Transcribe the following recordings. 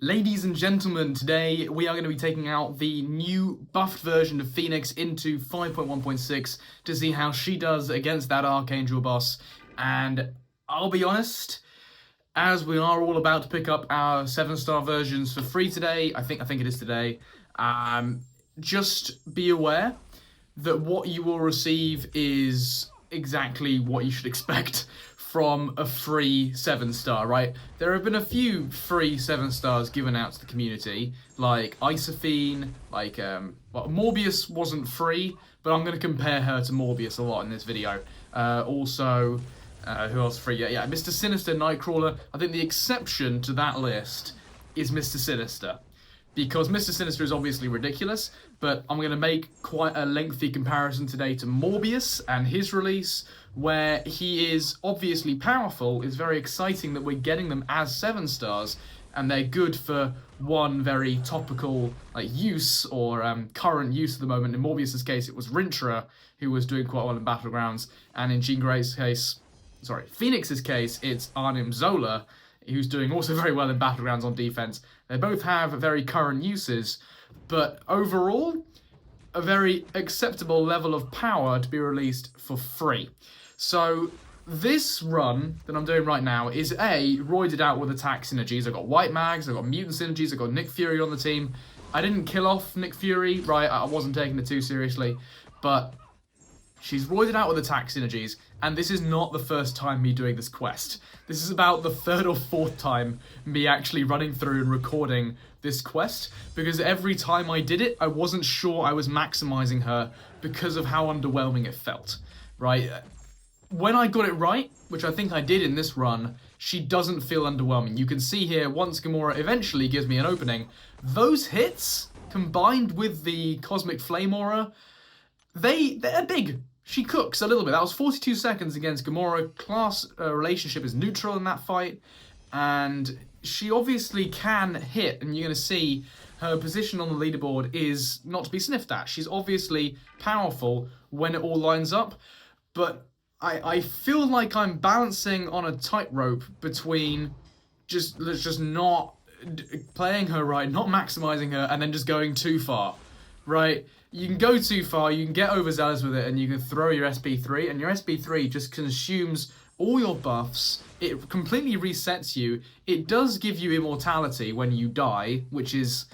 Ladies and gentlemen, today we are going to be taking out the new buffed version of Phoenix into 5.1.6 to see how she does against that Archangel boss. And I'll be honest, as we are all about to pick up our 7-star versions for free today, I think it is today, just be aware that what you will receive is exactly what you should expect from a free 7-star, right? There have been a few free 7-stars given out to the community, like Isophene, like, Morbius wasn't free, but I'm going to compare her to Morbius a lot in this video. Also, who else free? Yeah, Mr. Sinister, Nightcrawler. I think the exception to that list is Mr. Sinister, because Mr. Sinister is obviously ridiculous, but I'm going to make quite a lengthy comparison today to Morbius and his release, where he is obviously powerful. It's very exciting that we're getting them as 7-stars, and they're good for one very topical use or current use at the moment. In Morbius's case, it was Rintrah, who was doing quite well in Battlegrounds, and in Phoenix's case, it's Arnim Zola, who's doing also very well in Battlegrounds on defense. They both have very current uses, but overall, a very acceptable level of power to be released for free. So this run that I'm doing right now is roided out with attack synergies. I've got White Mags, I've got Mutant synergies, I've got Nick Fury on the team. I didn't kill off Nick Fury, right? I wasn't taking it too seriously, but she's roided out with attack synergies, and this is not the first time me doing this quest. This is about the 3rd or 4th time me actually running through and recording this quest, because every time I did it, I wasn't sure I was maximizing her because of how underwhelming it felt, right? When I got it right, which I think I did in this run, she doesn't feel underwhelming. You can see here, once Gamora eventually gives me an opening, those hits, combined with the Cosmic Flame Aura, they're big. She cooks a little bit. That was 42 seconds against Gamora. Class relationship is neutral in that fight, and she obviously can hit, and you're going to see her position on the leaderboard is not to be sniffed at. She's obviously powerful when it all lines up, but I feel like I'm balancing on a tightrope between just not playing her right, not maximizing her, and then just going too far, right? You can go too far, you can get overzealous with it, and you can throw your SP3, and your SP3 just consumes all your buffs. It completely resets you. It does give you immortality when you die, which is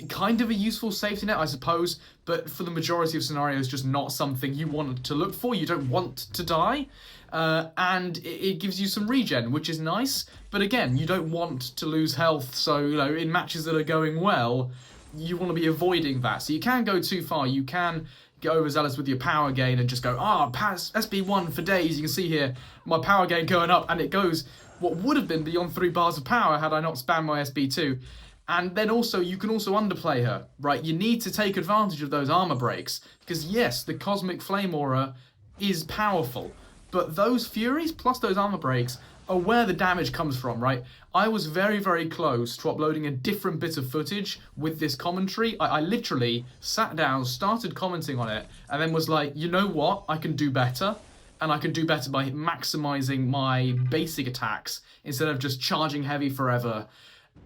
kind of a useful safety net, I suppose, but for the majority of scenarios, just not something you want to look for. You don't want to die, and it gives you some regen, which is nice, but again, you don't want to lose health, so, in matches that are going well, you want to be avoiding that. So you can go too far. You can get overzealous with your power gain and just go, pass SB1 for days. You can see here my power gain going up, and it goes what would have been beyond 3 bars of power had I not spammed my SB2. And then also, you can also underplay her, right? You need to take advantage of those armor breaks, because yes, the Cosmic Flame Aura is powerful, but those Furies plus those armor breaks are where the damage comes from, right? I was very, very close to uploading a different bit of footage with this commentary. I literally sat down, started commenting on it, and then was like, you know what? I can do better, and I can do better by maximizing my basic attacks instead of just charging heavy forever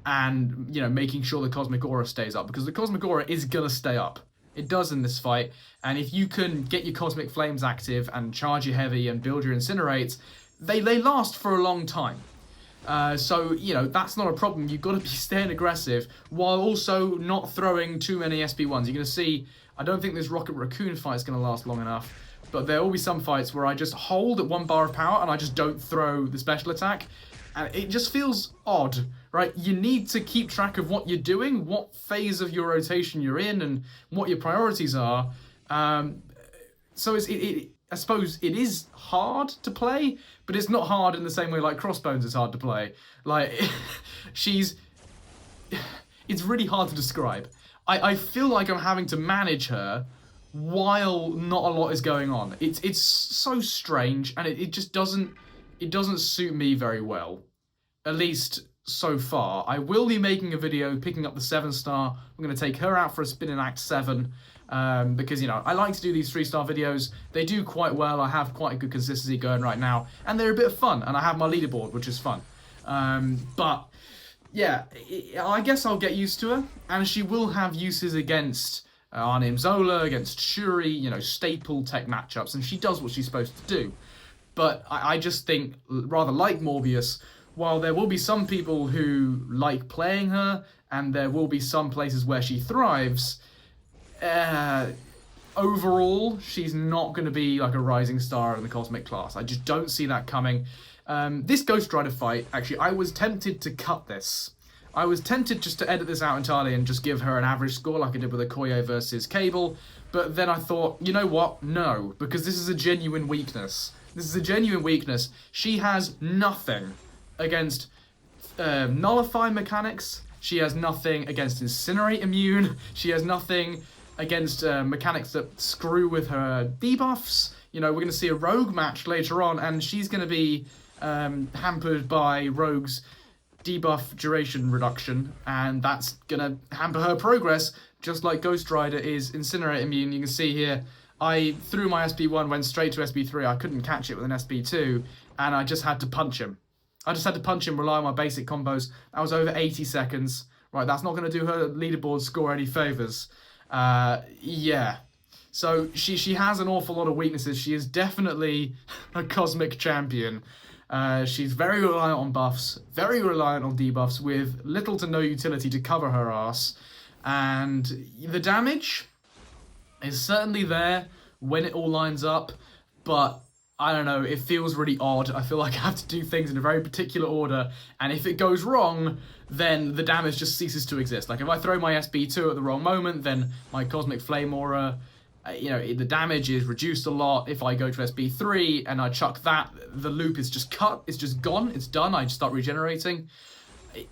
and, making sure the Cosmic Aura stays up, because the Cosmic Aura is gonna stay up. It does in this fight, and if you can get your Cosmic Flames active and charge your heavy and build your Incinerates, they last for a long time. So, that's not a problem. You've got to be staying aggressive while also not throwing too many SP1s. You're going to see, I don't think this Rocket Raccoon fight is going to last long enough, but there will be some fights where I just hold at 1 bar of power and I just don't throw the special attack. And it just feels odd, right? You need to keep track of what you're doing, what phase of your rotation you're in, and what your priorities are. So I suppose it is hard to play, but it's not hard in the same way like Crossbones is hard to play. It's really hard to describe. I feel like I'm having to manage her while not a lot is going on. It's so strange, and it just doesn't suit me very well, at least so far. I will be making a video picking up the 7-star. I'm going to take her out for a spin in Act 7. Because, I like to do these 3-star videos. They do quite well. I have quite a good consistency going right now, and they're a bit of fun, and I have my leaderboard, which is fun. But yeah, I guess I'll get used to her, and she will have uses against Arnim Zola, against Shuri, you know, staple tech matchups, and she does what she's supposed to do. But I just think, rather like Morbius, while there will be some people who like playing her, and there will be some places where she thrives, overall, she's not going to be like a rising star in the cosmic class. I just don't see that coming. This Ghost Rider fight, actually, I was tempted to cut this. I was tempted just to edit this out entirely and just give her an average score like I did with Okoye versus Cable, but then I thought, you know what? No, because this is a genuine weakness. This is a genuine weakness. She has nothing against Nullify mechanics. She has nothing against Incinerate immune. She has nothing against mechanics that screw with her debuffs. You know, we're going to see a Rogue match later on, and she's going to be hampered by Rogue's debuff duration reduction, and that's gonna hamper her progress, just like Ghost Rider is Incinerate immune. You can see here, I threw my SB1, went straight to SB3, I couldn't catch it with an SB2, and I just had to punch him. Rely on my basic combos. That was over 80 seconds. Right, that's not gonna do her leaderboard score any favours. Yeah. So she has an awful lot of weaknesses. She is definitely a cosmic champion. She's very reliant on buffs, very reliant on debuffs, with little to no utility to cover her ass. And the damage is certainly there when it all lines up, but I don't know, it feels really odd. I feel like I have to do things in a very particular order, and if it goes wrong, then the damage just ceases to exist. Like if I throw my SB2 at the wrong moment, then my Cosmic Flame Aura, you know, the damage is reduced a lot. If I go to SB3 and I chuck that, the loop is just cut, it's just gone, it's done, I just start regenerating.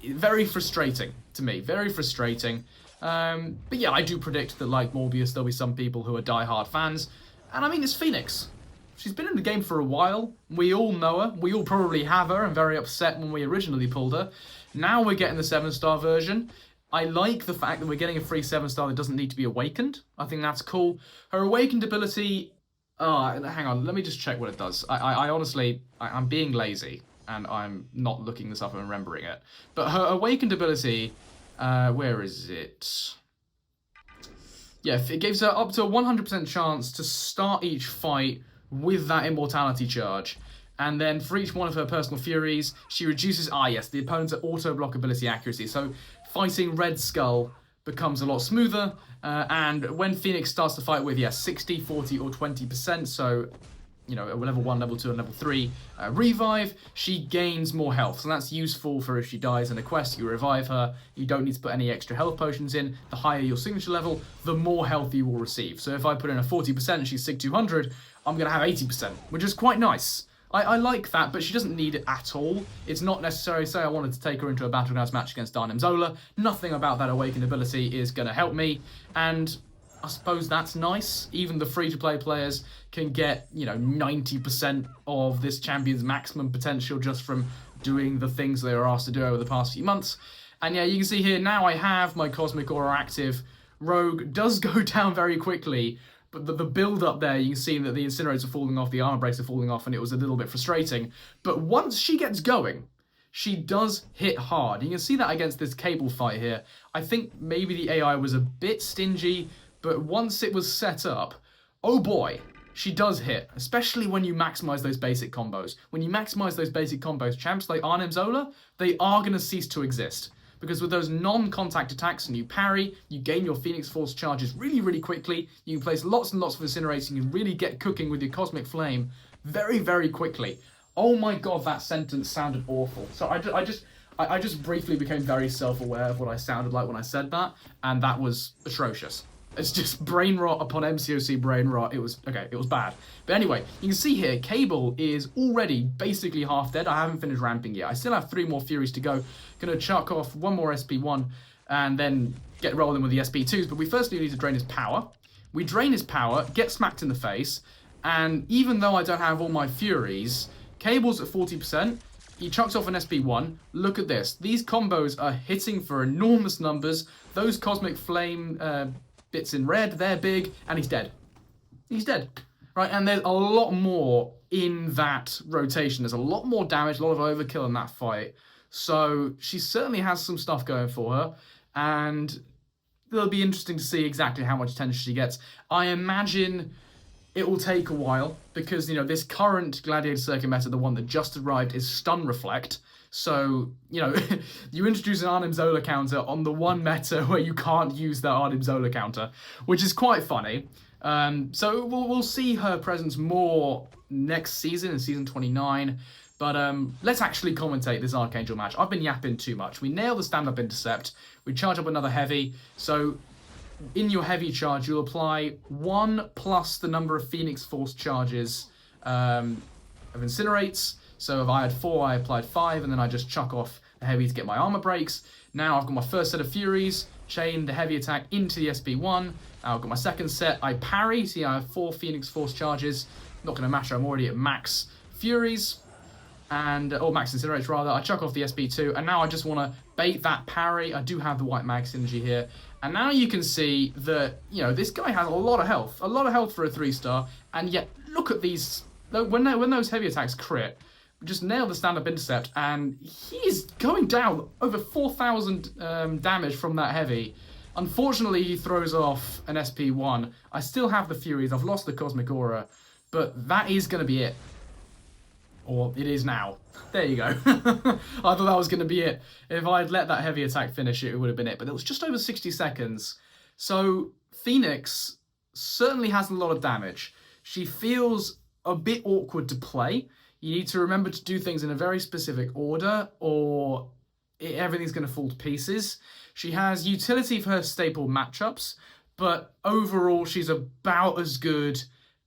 Very frustrating to me, very frustrating. But yeah, I do predict that, like Morbius, there'll be some people who are die-hard fans. And I mean, it's Phoenix. She's been in the game for a while. We all know her. We all probably have her and very upset when we originally pulled her. Now we're getting the 7-star version. I like the fact that we're getting a free 7-star that doesn't need to be awakened. I think that's cool. Her awakened ability... hang on, let me just check what it does. I honestly, I'm being lazy, and I'm not looking this up and remembering it. But her awakened ability, where is it? Yeah, it gives her up to a 100% chance to start each fight with that immortality charge. And then for each one of her personal furies, she reduces, the opponent's auto block ability accuracy. So fighting Red Skull becomes a lot smoother. And when Phoenix starts to fight with, 60, 40, or 20%, so, you know, level 1, level 2, and level 3 revive, she gains more health. So that's useful for if she dies in a quest, you revive her. You don't need to put any extra health potions in. The higher your signature level, the more health you will receive. So if I put in a 40% and she's Sig 200, I'm going to have 80%, which is quite nice. I like that, but she doesn't need it at all. It's not necessary. Say I wanted to take her into a Battlegrounds match against Arnim Zola. Nothing about that awakened ability is going to help me, and I suppose that's nice. Even the free-to-play players can get, you know, 90% of this champion's maximum potential just from doing the things they were asked to do over the past few months. And yeah, you can see here, now I have my Cosmic Aura active. Rogue does go down very quickly, but the build-up there, you can see that the Incinerators are falling off, the armor breaks are falling off, and it was a little bit frustrating. But once she gets going, she does hit hard. You can see that against this Cable fight here. I think maybe the AI was a bit stingy, but once it was set up, oh boy, she does hit, especially when you maximize those basic combos. When you maximize those basic combos, champs like Arnim Zola, they are going to cease to exist. Because with those non-contact attacks and you parry, you gain your Phoenix Force charges really, really quickly. You can place lots and lots of Incinerators. You can really get cooking with your Cosmic Flame very, very quickly. Oh my god, that sentence sounded awful. So I just briefly became very self-aware of what I sounded like when I said that, and that was atrocious. It's just brain rot upon MCOC brain rot. It was bad. But anyway, you can see here, Cable is already basically half dead. I haven't finished ramping yet. I still have 3 more Furies to go. Gonna chuck off 1 more SP1 and then get rolling with the SP2s. But we firstly need to drain his power. We drain his power, get smacked in the face, and even though I don't have all my Furies, Cable's at 40%. He chucks off an SB1. Look at this. These combos are hitting for enormous numbers. Those Cosmic Flame bits in red, they're big, and he's dead. He's dead. Right, and there's a lot more in that rotation. There's a lot more damage, a lot of overkill in that fight. So she certainly has some stuff going for her, and it'll be interesting to see exactly how much attention she gets. I imagine it will take a while because, this current Gladiator Circuit meta, the one that just arrived, is Stun Reflect. So, you introduce an Arnim Zola counter on the one meta where you can't use that Arnim Zola counter, which is quite funny. So we'll see her presence more next season, in season 29. But let's actually commentate this Archangel match. I've been yapping too much. We nail the stand-up intercept. We charge up another heavy. So in your heavy charge, you'll apply 1 plus the number of Phoenix Force charges of Incinerates. So if I had 4, I applied 5, and then I just chuck off the heavy to get my armor breaks. Now I've got my first set of Furies, chain the heavy attack into the SP1. Now I've got my second set, I parry. See, I have 4 Phoenix Force charges. Not going to matter, I'm already at max Furies. Or max Incinerates rather. I chuck off the SP2, and now I just want to bait that parry. I do have the white mag synergy here. And now you can see that, this guy has a lot of health. A lot of health for a 3-star, and yet look at these. When those heavy attacks crit, just nail the stand-up intercept, and he's going down over 4,000 damage from that heavy. Unfortunately, he throws off an SP1. I still have the Furies. I've lost the Cosmic Aura, but that is going to be it. Or it is now. There you go. I thought that was going to be it. If I'd let that heavy attack finish it, it would have been it. But it was just over 60 seconds. So Phoenix certainly has a lot of damage. She feels a bit awkward to play. You need to remember to do things in a very specific order, or everything's going to fall to pieces. She has utility for her staple matchups, but overall she's about as good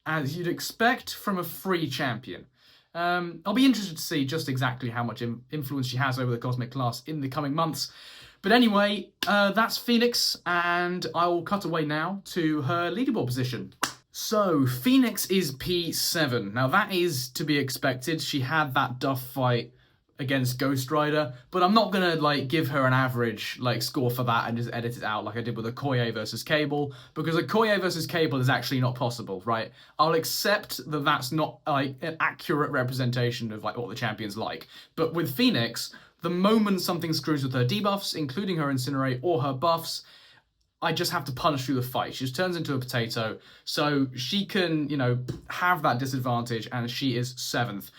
as you'd expect from a free champion. I'll be interested to see just exactly how much influence she has over the Cosmic class in the coming months. But anyway, that's Phoenix, and I will cut away now to her leaderboard position. So, Phoenix is P7. Now, that is to be expected. She had that duff fight against Ghost Rider, but I'm not going to, give her an average, score for that and just edit it out like I did with Okoye versus Cable, because Okoye versus Cable is actually not possible, right? I'll accept that that's not, an accurate representation of, what the champion's like. But with Phoenix, the moment something screws with her debuffs, including her Incinerate or her buffs, I just have to punch through the fight. She just turns into a potato, so she can, have that disadvantage, and she is 7th.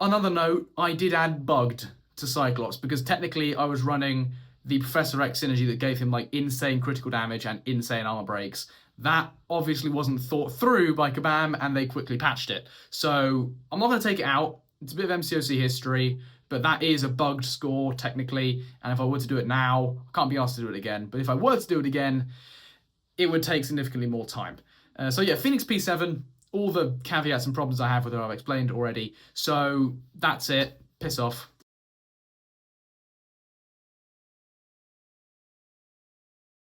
Another note, I did add Bugged to Cyclops, because technically I was running the Professor X synergy that gave him, insane critical damage and insane armor breaks. That obviously wasn't thought through by Kabam, and they quickly patched it. So I'm not going to take it out. It's a bit of MCOC history, but that is a bugged score, technically, and if I were to do it now, I can't be asked to do it again, but if I were to do it again, it would take significantly more time. So yeah, Phoenix P7, all the caveats and problems I have with her I've explained already, so that's it, piss off.